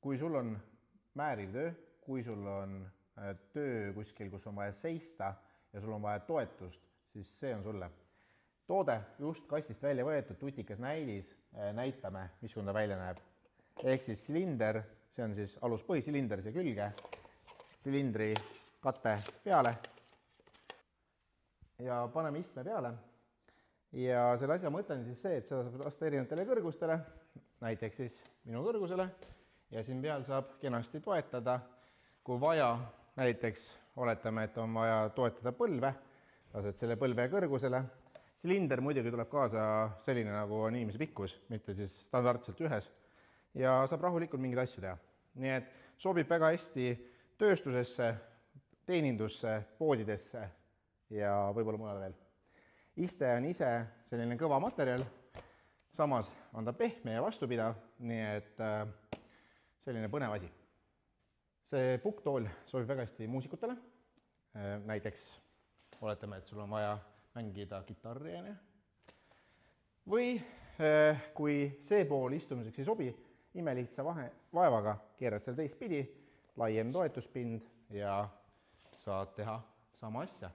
kui sul on määriv töö, kui sul on töö kuskil, kus on vaja seista ja sul on vaja toetust, siis see on sulle. Toode just kastist välja võetud, tutikas näidis, näitame, missugune ta välja näeb. Ehk siis silinder, see on siis aluspõhisilinder siia külge, silindri kate peale ja paneme istme peale. Ja selle asja mõte on siis see, et seda saab lasta erinevatele kõrgustele, näiteks siis minu kõrgusele, ja siin peal saab kenasti toetada. Kui vaja, näiteks oletame, et on vaja toetada põlve, lased selle põlve kõrgusele. Silinder muidugi tuleb kaasa selline, nagu on inimese pikkus, mitte siis standardselt ühes, ja saab rahulikult mingeid asju teha. Nii et sobib väga hästi tööstusesse, teenindusse, poodidesse ja võib-olla mujal veel. Iste on ise selline kõva materjal, samas on ta pehme ja vastupidav, nii et selline põnev asi. See pukktool sobib väga hästi muusikutele, näiteks oletame, et sul on vaja mängida kitarri, või kui see pool istumiseks ei sobi, imelihtsa vaevaga keerad seal teistpidi, laiem toetuspind ja saad teha sama asja.